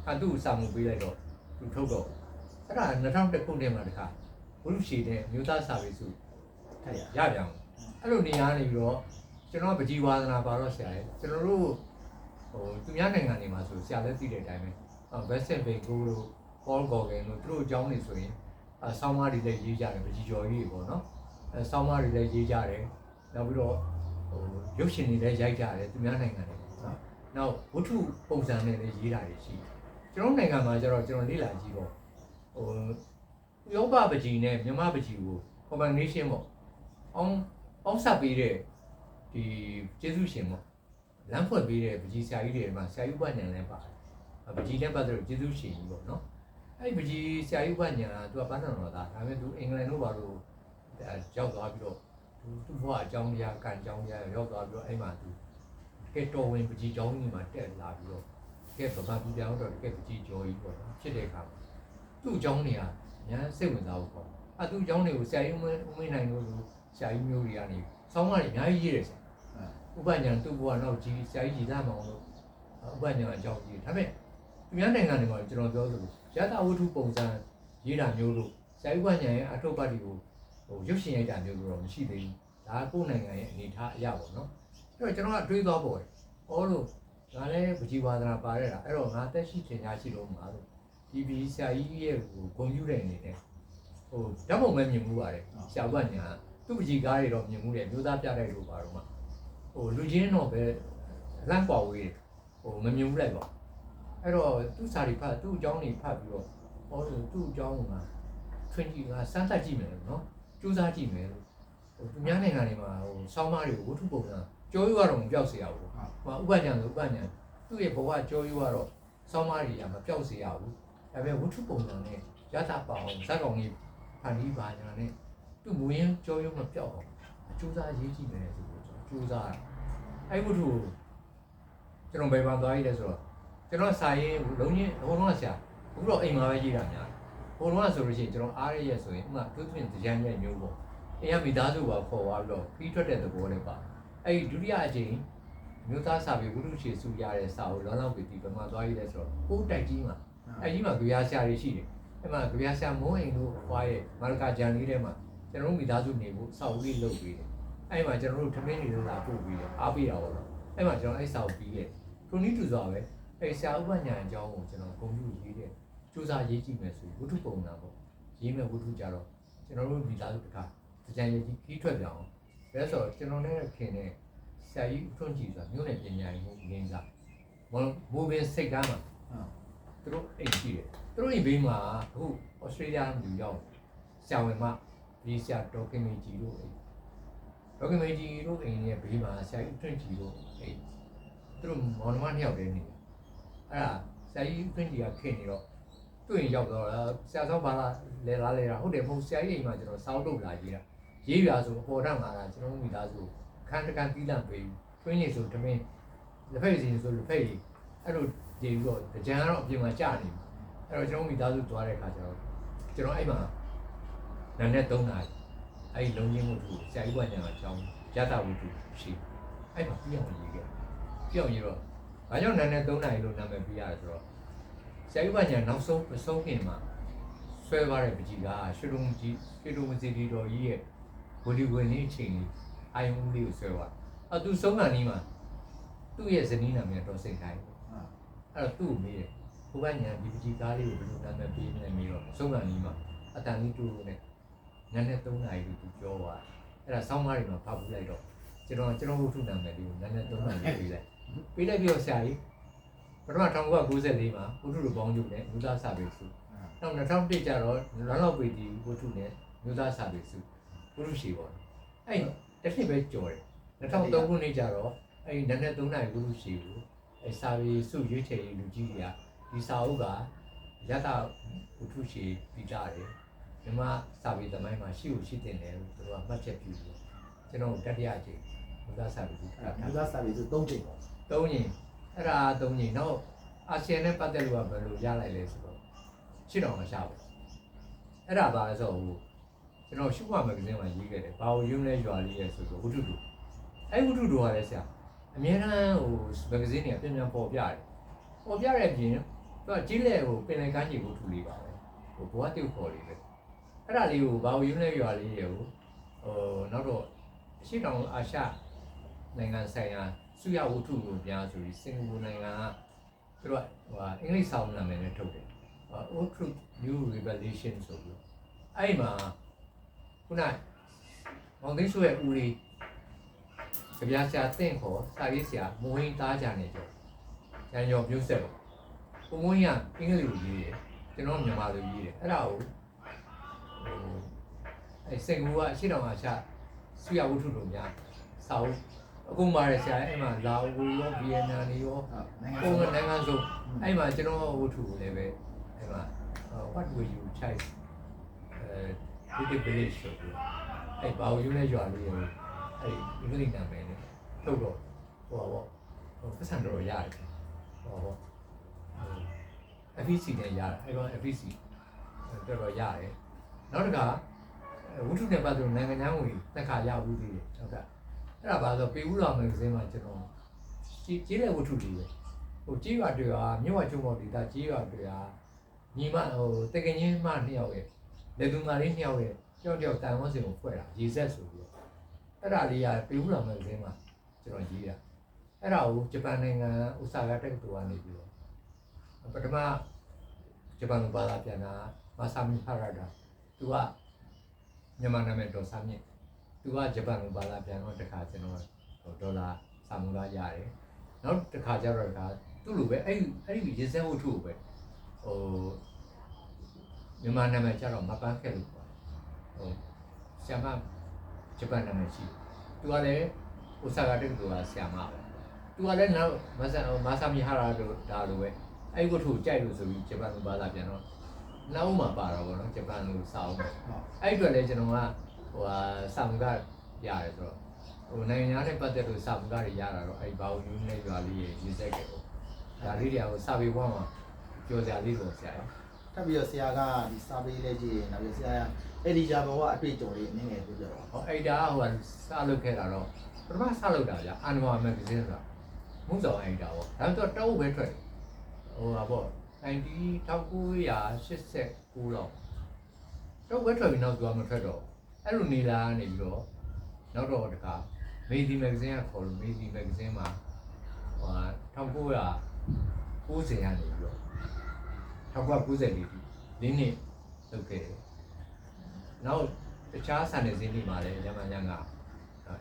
အဲ့သူ့စာမှုပေးလိုက်တော့သူထုတ်တော့အဲ့ဒါ2001ခုနှစ်မှာတခါဝတ္ထုရှိတဲ့မြို့သားစာပေစုရပြန်အဲ့လိုနေရာနေပြီးတော့ကျွန်တော်ပကြီးဝါသနာပါတော့ဆရာရဲ့ကျွန်တော်တို့ဟိုသူများနိုင်ငံတွေမှာဆိုဆရာလည်းသိတဲ့အတိုင်းပဲဘက်ဆင်ဘင်ကိုတို့Paul Gauguin တို့သူတို့အကြောင်းတွေဆိုရင်ဆောင်းမတွေလည်းရေးကြတယ်ပကြီးကျော်ကြီးပေါ့နော်ဆောင်းမတွေလည်းရေးကြတယ်နောက်ပြီးတော့ဟိုရုပ်ရှင်တွေလည်းရိုက်ကြတယ်သူများနိုင်ငံတွေနောက်ဝတ္ထုပုံစံနဲ့လည်းရေးတာတွေရှိတယ်ကျွန်တော်နိုင်ငံမှာကျတော့ကျွန်တော်လေ့လာကြည့်တော့ဟိုယောဘပကြီးနဲ့မြန်မာပကြီးကို combination ပေါ့အောင်ဆက်ပေးတဲ့ဒီကျေးဇူးရှင်ပေါ့လမ်းဖွင့်ပေးတဲ့ပကြီးဆရာကြီးတွေမှာဆရာကြီးဥပညာလည်းပါတယ်ပကြီးနဲ့ပတ်သက်လို့ကျေးဇူးရှင်ကြီးပေါ့နော်အဲ့ဒီပကြီးဆရာကြီးဥပညာကသူကဘာတော်တော်သားဒါပေမဲ့သူအင်္ဂလန်တို့ဘာလို့ရောက်သွားပြီးတော့သူ့ဘဝအကြောင်းတရားကံအကြောင်းတရားရောက်သွားပြီးတော့အဲ့မှာသူကဲတော်ဝင်ပကြီးကျောင်းကြီးမှာတက်လာပြီးတော့ကဲဗမာပြည်ပြောင်းတော့ကဲပကြီးကျော်ကြီးပေါ့နော်ဖြစ်တဲ့အခါသူ့အကြောင်းတွေကညာစိတ်ဝင်စားဖို့ပေါ့အဲ့သူ့အကြောင်းတွေကိုဆရာကြီးဦးမင်းနိုင်တို့ဆရာကြီးမျိုးတွေကနေဆောင်းမတွေအများကြီးရေးတယ်ဆရာဥပညာသူ့ဘဝနောက်ကြီးဆရာကြီးရည်သားမောင်တို့ဥပညာအကြောင်းကြီးဒါပေမဲ့သူများနိုင်ငံတွေမှာကျွန်တော်ပြောသလိုရတဝတ္ထုပုံစံရေးတာမျိုးလို့ဆရာဥပညာရဲ့အထုပ်ပတ်တွေကိုဟိုရုပ်ရှင်ရိုက်တာမျိုးတော့မရှိသေးဘူးဒါကကိုယ့်နိုင်ငံရဲ့အနေအထားအရာပေါ့နော်အဲ့တော့ကျွန်တော်ကတွေးသွားပေါ်တယ်ဩလို့ငါလည်းပကြီးဝါသနာပါရတာအဲ့တော့ငါတက်ရှိထင်ရှားရှိလို့မှာလို့ဒီပြီးဆရာကြီးရဲ့ဟိုဂုဏ်ပြုတဲ့အနေနဲ့ဟိုဓာတ်ပုံပဲမြင်မှုပါတယ်ဆရာဥပညာသူ့ပကြီးကားတွေတော့မြင်မှုတယ်မျိုးသားပြတိုက်လို့ပါတော့မှဟိုလူချင်းတော့ပဲလန့်ကွာဝေးဟိုမမြင်ဘူးလိုက်ပါအဲ့တော့သူ့စာတွေဖတ်သူ့အကြောင်းတွေဖတ်ပြီးတော့ဟောဆိုသူ့အကြောင်းကထွင်ကြီးကစမ်းသပ်ကြည့်မယ်လို့နော်စူးစမ်းကြည့်မယ်လို့ဟိုသူများနိုင်ငံတွေမှာဟိုဆောင်းမတွေကိုဝတ္ထုပုံစံကြောရွာတော့မပြောက်စေရဘူးဟိုဥပညာဆိုဥပညာသူ့ရဲ့ဘဝကြောရွာတော့ဆောင်းမတွေကမပြောက်စေရဘူးဒါပေမဲ့ဝတ္ထုပုံစံနဲ့ရတာပအောင်ဇက်ကောင်ကြီးဖန်ပြီးပါညာနဲ့သူ့မူရင်းကြောရွမပြောက်အောင်စူးစမ်းရေးကြည့်မယ်ဆိုတော့စူးစမ်းအဲ့ဝတ္ထုကျွန်တော်ဘယ်မှာသွားရည်လဲဆိုတော့ကျွန်တော်စာရေးလုံးချင်းဟိုတော့ဆရာအခုတော့အိမ်မှာပဲရေးတာများဟိုတော့ဆိုလို့ရှိရင်ကျွန်တော်အားရရဲ့ဆိုရင်ဥမာသူ့တွင်တရားရဲ့မျိုးပေါ့အိမ်ကမိသားစုပါခေါ်သွားပြီးတော့ပြီးထွက်တဲ့သဘောလေးပါအဲ့ဒီဒုတိယအကြိမ်မြို့သားစာပေဝတ္ထုခြေစုရတဲ့စာကိုလောလောက်ပြီးဒီဘယ်မှာသွားရည်လဲဆိုတော့ကိုယ်တိုက်ကြီးမှာအဲ့ကြီးမှာကြွားဆရာတွေရှိတယ်အဲ့မှာကြွားဆရာမိုးအိမ်တို့ဟွာရဲ့မာရကာဂျန်လေးထဲမှာကျွန်တော်တို့မိသားစုနေဖို့စောက်လေးလုပ်ပြီးတယ်အဲ့မှာကျွန်တော်တို့ထမင်းတွေလာပို့ပြီးတယ်အားပေးတာပေါ့နော်အဲ့မှာကျွန်တော်အဲ့စာကိုပြီးခဲ့ထိုနည်းတူစွာပဲအဲ့ဆရာဥပညာအကြောင်းကိုကျွန်တော်ဂုဏ်ပြုရေးတဲ့စူးစမ်းရေးကြည့်မယ်ဆိုဝတ္ထုပုံစံပေါ့ရေးမယ်ဝတ္ထုကြတော့ကျွန်တော်တို့မိသားစုတစ်ခါကြံရေးကြီးထွက်ပြအောင်ဒါဆိုတော့ကျွန်တော်နဲ့ခင်တဲ့ဆရာကြီးဦးထွန်းကြည်ဆိုတာမြို့နယ်ပညာရေးမှုရင်းစားမိုးပင်စိတ်ကမ်းမှာသူတို့အိမ်ရှိတယ်သူတို့အိမ်ဘေးမှာအခုဩစတြေးလျလူရောက်ဆရာဝန်မဒီဆရာဒေါက်ကင်မီဂျီတို့အိမ်ဒေါက်ကင်မီဂျီတို့အိမ်ရဲ့ဘေးမှာဆရာကြီးဦးထွန်းကြည်တို့အိမ်သူတို့မောင်နှမနှစ်ယောက်တည်းနေအဲ့ဒါဆရာကြီးဦးထွန်းကြည်ကခင်နေတော့သူ့ရင်ရောက်တော့ဆရာဆောင်ပါလားလဲလားလဲတာဟုတ်တယ်မဟုတ်ဆရာကြီးအိမ်မှာကျွန်တော်စောင်းတုတ်လာရေးတာရေးပြဆိုအပေါ်ထမှာလားကျွန်တော်မိသားစုခန်းတကန်တီးလန့်ပေးထွင်းနေဆိုတမင်းလက်ဖက်စီဆိုလက်ဖက်ရည်အဲ့လိုဒီပြီးတော့ကြံကတော့အပြင်မှာကြာနေပြီအဲ့တော့ကျွန်တော်မိသားစုသွားတဲ့အခါကျတော့ကျွန်တော်အဲ့မှာနာနဲ့3နာရီအဲ့ဒီလုံးချင်းမှုတူဆရာကြီးကညာအကြောင်းရတာဝတ္ထုရှိအဲ့မှာပြအောင်ရေးခဲ့ပြအောင်ရေးတော့ဘာကြောင့်နာနဲ့3နာရီလို့နာမည်ပေးရတယ်ဆိုတော့ဆရာကြီးကညာနောက်ဆုံးမဆုံးခင်မှာဆွဲသွားတဲ့ပကြီးကရွှေတုံမစီတီတော်ကြီးရဲ့ဝလီဝင်နေအချိန်လေးအာယုံလေးကိုဆွဲသွားအဲ့သူဆုံးကန်ကြီးမှာသူ့ရဲ့ဇနီးနာမည်တော့စိတ်တိုင်းအဲ့တော့သူ့ကိုမေးတယ်ဘုရားညာဒီပကြီးကားလေးကိုဘယ်လိုနာမည်ပေးမလဲမေးတော့ဆုံးကန်ကြီးမှာအတန်ကြီးတူနဲ့ညနေ3နာရီလို့သူပြောသွားအဲ့ဒါစောင်းကားတွေမှာဖတ်ပူလိုက်တော့ကျွန်တော်ဝတ္ထုနာမည်လေးကိုညနေ3နာရီပေးလိုက်ပြီးတော့ဆရာကြီးပထမ1994မှာဝတ္ထုလိုပေါင်းချုပ်နဲ့လူသားစာပေစု နောက်2001ကျတော့လောလောက်ပေတီဝတ္ထုနဲ့မျိုးသားစာပေစုဝတ္ထုရှိပေါ့အဲ့တစ်နှစ်ပဲကြော်တယ်2003ခုနှစ်ကျတော့အဲ့ဒီနက်နဲ့3နိုင်ဝတ္ထုရှိဘူးအဲ့စာပေစုရွေးချယ်ရေးလူကြီးတွေကဒီစာအုပ်ကရတဝတ္ထုရှိပြီးကြတယ်မြန်မာစာပေသမိုင်းမှာရှိကိုရှိတင်တယ်လို့သူတို့ကမှတ်ချက်ပြုတယ်ကျွန်တော်တတိယအကြိမ်မျိုးသားစာပေစုမျိုးသားစာပေစု3ချိန်ပေါ့3ချိန်အဲ့ဒါ3ချိန်နောက်အာဆီယံနဲ့ပတ်သက်လို့ကဘယ်လိုရလိုက်လဲဆိုတော့ရှင်းတော့မရှာဘူးအဲ့ဒါပါလဲဆိုတော့ကျွန်တော်ရှုမှတ်မဂ္ဂဇင်းမှာရေးခဲ့တယ်ဘာလို့ရုံးလဲရွာလေးရဲဆိုတော့ဝတ္ထုတူအဲ့ဝတ္ထုတူကလည်းဆရာအများအားမဂ္ဂဇင်းတွေကပြန်ပြန်ပေါ်ပြတယ်ပေါ်ပြတဲ့အပြင်သူကကြီးလက်ပင်လယ်ကမ်းခြေဝတ္ထုလေးပါပဲဘဝတုပ်ခေါ်လေးပဲအဲ့ဒါလေးကိုဘာလို့ရုံးလဲရွာလေးရဲကိုနောက်တော့အရှိတောင်အာရှနိုင်ငံဆိုင်ရာစုရဝတ္ထုကိုပြန်ဆိုပြီးစင်ကာပူနိုင်ငံကသူတို့ကအင်္ဂလိပ်စာအုပ်နာမည်နဲ့ထုတ်တယ်Old Truth New Revelation ဆိုပြီးအဲ့မှာခုနမောင်သိန်းဆိုရဲ့ဦးလေးကြပြဆရာတင့်ခေါ်စာရေးဆရာမိုးဟင်းသားကြနေကြောရန်ရော်မျိုးဆက်ပေါ့ကိုမိုးဟင်းကအင်္ဂလိပ်လိုရေးတယ်ကျွန်တော်မြန်မာလိုရေးတယ်အဲ့ဒါကိုအဲ့စင်ကာပူကအရှိတောင်အာရှစုရဝတ္ထုတို့များစာအုပ်အခုမှရဆရာအဲ့မှာလာအိုရောဗီယက်နမ်ရောနိုင်ငံစုအဲ့မှာကျွန်တော်ဝတ္ထုကိုလည်းပဲအဲ့မှာ what will you choose little village ဆိုပြီးအဲ့ဘာလို့ယူနေကြလေးရောအဲ့အင်္ဂလိပ်နာမည်နဲ့ထုတ်တော့ဟိုပေါ့ပတ်စံတော့ရတယ်ဟိုပေါ့ FEC နဲ့ရတယ်အဲ့တော့ FEC တော်တော်ရတယ်နောက်တစ်ခါဝတ္ထုနဲ့ပတ်သက်လို့နိုင်ငံသားဝင်တက်ခါရဘူးသေးတယ်ဟုတ်ကဲ့အဲ့ဒါပါဆိုပေဦးတော်မဂ္ဂဇင်းမှာကျွန်တော်ကြီးတဲ့ဝတ္ထုတွေပဲဟိုကြီးရွာတွေကမြို့ဝချုံပေါ်ဒေသကြီးရွာတွေကညီမတကယ်ချင်းမှ2ယောက်ရဲ့လက်သူမာလေး2ယောက်ရဲ့ကြောက်ကြောက်တန်ဝန်းစင်ကိုဖွဲ့တာရေဆက်ဆိုပြီးအဲ့ဒါလေးကပေဦးတော်မဂ္ဂဇင်းမှာကျွန်တော်ရေးတာအဲ့ဒါကိုဂျပန်နိုင်ငံဥစာကတက္ကသိုလ်ကနေပြီးတော့ပထမဂျပန်လိုဘာသာပြန်တာမာဆာမီဟာရဒါသူကမြန်မာနာမည်တော်စာမြင့်သူကဂျပန်လိုဘာသာပြန်တော့တခါကျွန်တော်ဒေါ်လာစာမူလာရတယ်နောက်တစ်ခါကျတော့ကသူ့လိုပဲအဲ့ဒီရေစဲဝတ္ထုကိုပဲဟိုမြန်မာနာမည်ကျတော့မပန်းခဲ့လို့ပေါ့ဟိုဆရာမဂျပန်နာမည်ရှိသူကလည်းဥစာကတက္ကသိုလ်ကဆရာမပဲသူကလည်းနောက်မာဆာမီဟာရာတို့ဒါလိုပဲအဲ့ဝတ္ထုကြိုက်လို့ဆိုပြီးဂျပန်လိုဘာသာပြန်တော့နောက်မှပါတော့ဗောနော်ဂျပန်လိုစာအုပ်အဲ့အတွက်လည်းကျွန်တော်ကဟိုစာမူကရတယ်ဆိုတော့ဟိုနိုင်ငံသားနဲ့ပတ်သက်လို့စာမူကတွေရတာတော့အဲ့ဘာလို့ယူနေရွာလေးရေးဆက်ခဲ့ပေါ့ဒါလေးတွေကိုစာပေဘွားမှာပြောစရာလေးပေါ့ဆရာထပ်ပြီးတော့ဆရာကဒီစာပေလေးကြည့်ရင်နောက်ပြီးဆရာအဲ့ဒီဂျာဘောကအတွေ့အကြုံလေးအနည်းငယ်ပြောပြတော့ဟောအဲ့ဒါဟိုစလုပ်ခဲ့တာတော့ပထမစလုပ်တာကြာအာနဝမဂ္ဂဇင်းဆိုတာမှုဆောင်အဲ့ဒါပေါ့ဒါဆိုတော့တောက်ပဲထွက်ဟိုပါပေါ့1989လောက်တော့ဝက်ထွက်ပြီးနောက်သူကမထွက်တော့အဲ့လိုနေလာနေပြီးတော့နောက်တော့တခါမေဒီမဂ္ဂဇင်းကခေါ်လို့မေဒီမဂ္ဂဇင်းမှာဟို1990ကနေပြီးတော့1990လေးနှစ်လုပ်ခဲ့တယ်နောက်တခြားဆန်နေစင်းတွေမှာလည်းရမန်ရန်က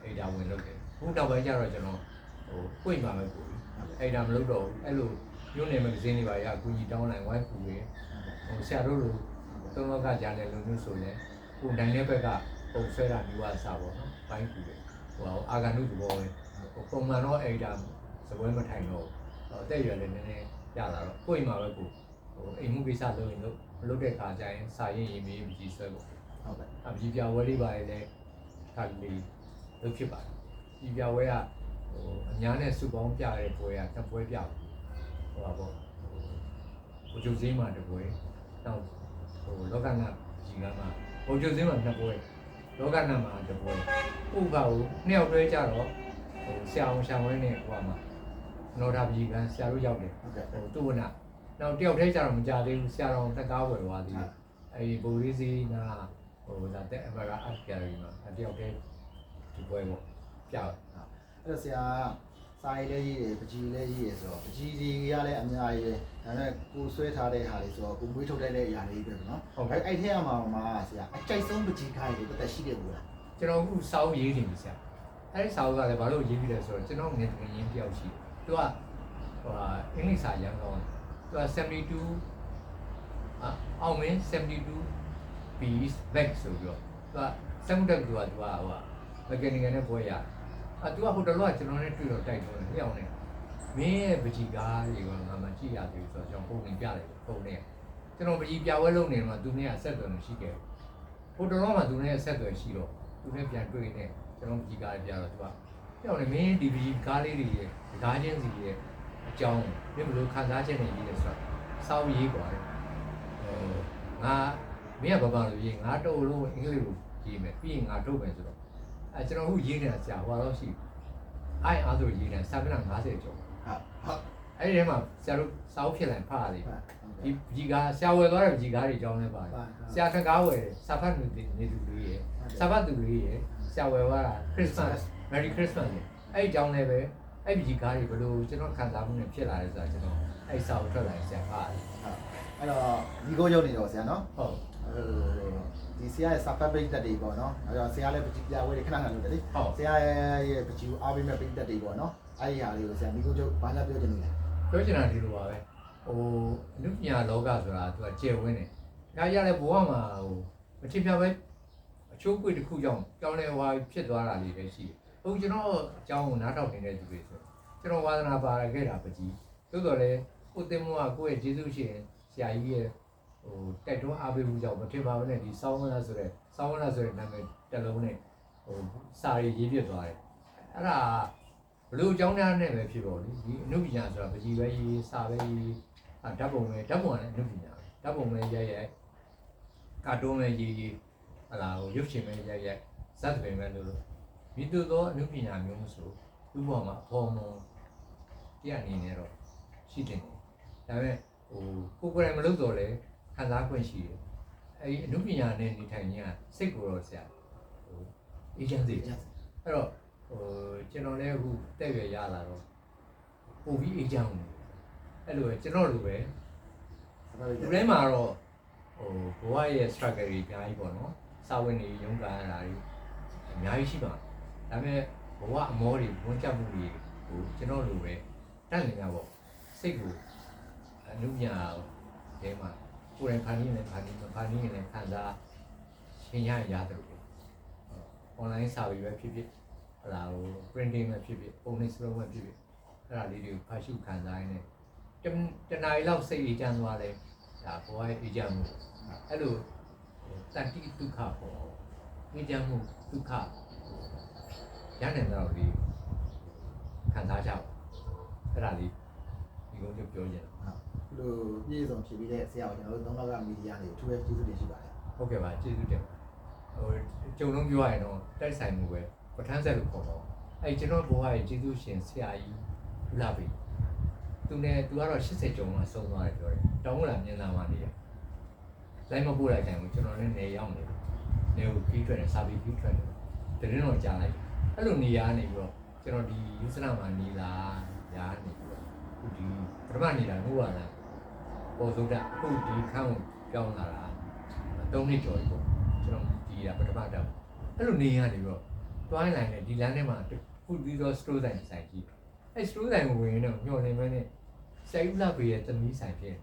အိဒါဝင်လုပ်တယ်ခုနောက်ပိုင်းကျတော့ကျွန်တော်ဟိုကိုယ်မှာပဲပို့ပြီးအိဒါမလုပ်တော့ဘူးအဲ့လိုမြို့နယ်မဂ္ဂဇင်းတွေပါရအကူကြီးတောင်းလိုက်ဝိုင်းပူရဟိုဆရာတို့လိုသုံးလောကကြားတဲ့လူမျိုးဆိုရင်ကိုနိုင်တဲ့ဘက်ကပုံဆွဲတာမျိုးအစားပေါ့နော်ဘိုင်းပူတယ်ဟိုအာဂန်နုသဘောပဲပုံမှန်တော့အိဒါစပွဲမထိုင်တော့အသက်အရွယ်လည်းနည်းနည်းရလာတော့ကိုယ်မှာပဲကိုဟိုအိမ်မှုကိစ္စလုပ်ရင်လို့မလုပ်တဲ့ခါကျရင်စာရင်ရေးမေးပြီးဆွဲပေါ့ဟုတ်ကဲ့အပြည်ပြဝဲလေးပါလေခါလေးလုပ်ဖြစ်ပါတယ်ပြည်ပြဝဲကဟိုအများနဲ့စုပေါင်းပြတဲ့ပွဲကတစ်ပွဲပြဟိုပါပေါ့ဟိုကျုပ်စင်းမှာတစ်ပွဲနောက်ဟိုလောကနာကြီးကမှာဟိုကျုပ်စင်းမှာနှစ်ပွဲလောကနာမှာတစ်ပွဲဥပ္ပါကိုနှစ်ယောက်တွဲကြတော့ဟိုဆရာအောင်ရှာဝဲနဲ့ဟိုမှာနော်ဒါပြည်ကဆရာတို့ရောက်တယ်ဟုတ်ကဲ့ဟိုသူ့ဝနာနောက်တယောက်တည်းကြတော့မကြသေးဘူးဆရာတော်တက်ကားဝယ်သွားသေးတယ်အဲဒီဘိုလီစီနာဟိုဒါတဲ့အမရာအတ်ကယ်ရီမှာတယောက်တည်းဒီပွဲပေါ့ပြအဲ့တော့ဆရာစာရေးလည်းရေးတယ်ပကြီးလည်းရေးရဆိုတော့ပကြီးတွေကလည်းအများကြီးပဲဒါပေမဲ့ကိုဆွဲထားတဲ့ဟာတွေဆိုတော့ကိုမွေးထုတ်တဲ့အရာတွေပဲပေါ့နော်အဲ့ထက်အမှာဆရာအကြိုက်ဆုံးပကြီးခိုင်းတွေတက်ရှိတယ်ဘူးလားကျွန်တော်အခုစာအုပ်ရေးနေပြီဆရာအဲ့ဒီစာအုပ်ကလည်းဘာလို့ရေးပြီးလဲဆိုတော့ကျွန်တော်ငယ်ငယ်ရင်းတယောက်ရှိသူကဟိုအင်္ဂလိပ်စာရမ်းကောင်းသူက72 အောင်မင်း72 piece back ဆိုပြီးတော့သူကစက်မှုတက်သူကဟိုမက်ကာနီကယ်နဲ့ပွဲရတယ်သူကဟိုတလောကကျွန်တော်နဲ့တွေ့တော့တိုက်တွန်းတယ်ဟိအောင်နဲ့မင်းရဲ့ပကြီးကားတွေကငါမှကြည့်ရသေးဘူးဆိုတော့ကျွန်တော်ပုံနေပြလိုက်တယ်ပုံနဲ့ကျွန်တော်ပကြီးပြပွဲလုပ်နေတော့သူနဲ့အဆက်အသွယ်မရှိခဲ့ဘူးဟိုတလောမှသူနဲ့အဆက်အသွယ်ရှိတော့သူနဲ့ပြန်တွေ့နေကျွန်တော်ပကြီးကားပြတော့သူကဟိအောင်နဲ့မင်းဒီပကြီးကားလေးတွေရဲ့ကားချင်းစီရဲ့အကြောင်းမင်းဘယ်လိုခံစားချက်နဲ့ရေးလဲဆိုတော့စောင်းရေးกว่าတယ်ငါမင်းကဘာလို့ရေးငါတော့လို့အင်္ဂလိပ်ကိုရေးမယ်ပြီးရင်ငါထုတ်မယ်ဆိုတော့ကျွန်တော်အခုရေးနေတာကြာဟွာတော့ရှိအဲ့အားဆိုရေးနေ750ကျော်ဟုတ်အဲ့ဒီထဲမှာဆရာတို့စာအုပ်ဖြစ်လိုက်ဖတ်ရတယ်ဒီကြီးကားဆရာဝယ်သွားတဲ့ကြီးကားတွေအကြောင်းလည်းပါတယ်ဆရာခက်ကားဝယ်စာဖတ်နေသူတွေရဲ့စာဖတ်သူတွေရဲ့ဆရာဝယ်သွားတာ Christmas Merry Christmas အဲ့ဒီအကြောင်းလည်းပဲအဲ့ဒီကြီးကားတွေဘယ်လိုကျွန်တော်ခံစားမှုနဲ့ဖြစ်လာလဲဆိုတာကျွန်တော်အဲ့စာအုပ်ထွက်လာဆရာဖတ်ရတယ်အဲ့တော့ဒီကိုရုပ်နေတော့ဆရာနော်ဟုတ်ဒီဆရာရဲ့စာဖတ်ပိတ်သက်တွေပေါ့နော်အဲ့တော့ဆရာလည်းပကြီးပြဝဲတွေခဏခဏလုပ်တယ်လေဆရာရဲ့ပကြီးကိုအားပေးမဲ့ပိတ်သက်တွေပေါ့နော်အဲ့ဒီဟာလေးကိုဆရာဒီကိုကျုပ်ဘာသာပြောချင်နေလဲပြောချင်တာဒီလိုပါပဲဟိုအနုပညာလောကဆိုတာသူကကျယ်ဝန်းတယ်ဒါရတဲ့ဘဝမှာဟိုမထင်ပြပဲအချိုးကွေတစ်ခုကြောင့်ကြောင်းလဲဟွာဖြစ်သွားတာလေးပဲရှိတယ်ဟိုကျွန်တော်အကြောင်းကိုနားထောင်နေတဲ့သူတွေဆိုကျွန်တော်ဝါသနာပါရခဲ့တာပကြီးသို့တော်လည်းကိုတင်မောကကိုယ့်ရဲ့ကျေးဇူးရှင်ဆရာကြီးရဲ့ဟိုတိုက်တွန်းအားပေးမှုကြောင့်မထင်ပါဘူးနဲ့ဒီစောင်းဝနာဆိုတဲ့နာမည်တစ်လုံးနဲ့ဟိုစာရေးပြသွားတယ်အဲ့ဒါဘလို့အကြောင်းများနဲ့ပဲဖြစ်ပေါ်လေဒီအနုပညာဆိုတာပကြီးပဲရေးစာပဲရေးဓာတ်ပုံကလည်းအနုပညာဓာတ်ပုံပဲရိုက်ကာတွန်းပဲရေးဟလာဟိုရုပ်ရှင်ပဲရိုက်ဇာတ်ပင်ပဲလို့မိသူသောအနုပညာမျိုးမဆိုသူ့ဘောမှာအပေါ်မှာတရားအနေနဲ့တော့ရှိတယ်ဒါပေမဲ့ဟိုကိုယ်ကိုယ်တိုင်မလုပ်တော့လေခံစား권ရှိတယ်အဲဒီအနုပညာနဲ့နေထိုင်ခြင်းကစိတ်ကိုတော့ဆရာဟိုအေဂျင့်စီအဲ့တော့ကျွန်တော်လည်းအခုတက်ရွယ်ရလာတော့ပို့ပြီးအေဂျင့်ဝင်အဲ့လိုပဲကျွန်တော်လိုပဲဒီထဲမှာတော့ဟိုဘဝရဲ့ struggle တွေအများကြီးပေါ့နော်စာဝင်တွေရုန်းကန်ရတာတွေအများကြီးရှိပါဒါပေမဲ့ဘဝအမောတွေဝန်ကြမှုတွေဟိုကျွန်တော်လိုပဲတက်နေတာပေါ့စိတ်ကိုအနုပညာထဲမှာကိုယ်တိုင်ဖန်တီးနေဖန်တီးနေခံစားရှင်းရရတယ်လို့ online စာပေပဲဖြစ်ဖြစ်ဟလာဟို printing ပဲဖြစ်ဖြစ်ပုံနှိပ်စလုံးပဲဖြစ်ဖြစ်အဲ့ဒါလေးတွေကိုဖတ်ရှုခံစားရင်းနဲ့တနားရီလောက်စိတ်အေးချမ်းသွားတယ်ဒါဘဝရဲ့အေးချမ်းမှုအဲ့လိုတတိဒုက္ခပေါ့အေးချမ်းမှုဒုက္ခရနိုင်တော့ဒီခံစားကြအောင်အဲ့ဒါလေးဒီကုန်းကျပြောရင်လိုပြည့်စုံဖြစ်ပြီးတဲ့ဆရာကိုကျွန်တော်တို့3လောက်ကမီဒီယာတွေအထူးပဲကျေးဇူးတင်ရှိပါတယ်ဟုတ်ကဲ့ပါကျေးဇူးတင်ပါဟိုကြုံလုံးပြောရရင်တော့တိုက်ဆိုင်မှုပဲပဋ္ဌာန်းဆက်လို့ခေါ်တော့အဲ့ကျွန်တော်ဘဝရဲ့ကျေးဇူးရှင်ဆရာကြီးဦးလာပြီသူကတော့80ကျော်မှဆုံးသွားတယ်ပြောတယ်တောင်းလာမြင်လာမှနေရလိုက်မပို့လိုက်တိုင်းကိုကျွန်တော်လည်းနေရောက်နေတယ်နေကိုပြီးထွက်တယ်စာပြီးပြီးထွက်တယ်တရင်တော့ကြာလိုက်အဲ့လိုနေရနေပြီးတော့ကျွန်တော်ဒီယူစနာမှာနေလာရာနေပြီးတော့ဒီပထမနေတာဟုတ်ပါလားပေါ်စိုးတက်အခုဒီခန်းကိုပြောင်းလာတာ3နှစ်ကျော်ပြီပေါ့ကျွန်တော်ဒီကပထမတက်အဲ့လိုနေရနေပြီးတော့တွိုင်းလိုက်တယ်ဒီလမ်းထဲမှာခုပြီးတော့ store ဆိုင်ကြီးအဲ့ store ဆိုင်ကိုဝင်နေတော့ညှော်နေမဲနဲ့ဆယ်ဦးလာပေးရဲ့သမီးဆိုင်ဖြစ်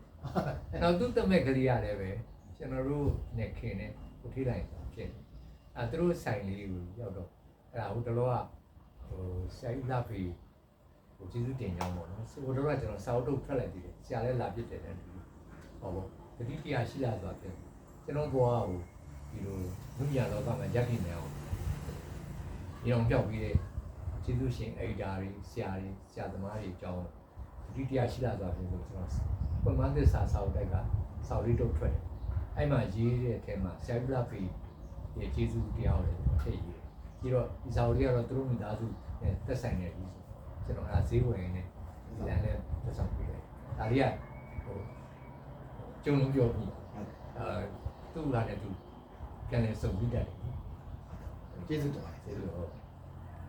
နောက်သူ့တမက်ကလေးရတယ်ပဲကျွန်တော်တို့နဲ့ခင်နဲ့ကိုထိလိုက်ဖြစ်အဲသူတို့ဆိုင်လေးကိုရောက်တော့အဲ့ဒါဟိုတလောကဟိုဆယ်ဦးလာပေးဟိုကျေးဇူးတင်ကြောင်းပေါ့နော်ဟိုတော့ကျွန်တော်စာအုပ်ထုတ်ထွက်လိုက်သေးတယ်ဆရာလည်းလာပြစ်တယ်တဲ့ဒီဟောပေါ့တတိတရားရှိလာသွားဖြစ်ကျွန်တော်ဘွားဟိုဒီလိုလူညာလောကမှာရပ်တည်နေအောင်ဒီအောင်ပြောက်ပြီးတဲ့ကျေးဇူးရှင်အေဒါတွေဆရာသမားတွေအကြောင်းတတိတရားရှိလာသွားဖြစ်လို့ကျွန်တော်ပုံမှန်သစ္စာစာအုပ်တိုက်ကစာအုပ်လေးထုတ်ထွက်တယ်အဲ့မှာရေးတဲ့အထဲမှာဆရာပြလာပြီးရဲ့ကျေးဇူးတရားတွေထည့်ရေးပြီးတော့ဒီစာအုပ်လေးကတော့သူတို့မိသားစုနဲ့သက်ဆိုင်နေပြီကျွန်တော်အားဈေးဝယ်နေဒီလမ်းနဲ့သက်ဆောင်ပြီးတယ်ဒါလေးကဟိုကျုံလုံးပြောပြီးသူ့လာတဲ့သူပြန်လဲစုံပြီးတတ်တယ်ကျေးဇူးတင်ပါတယ်ကျေးဇူး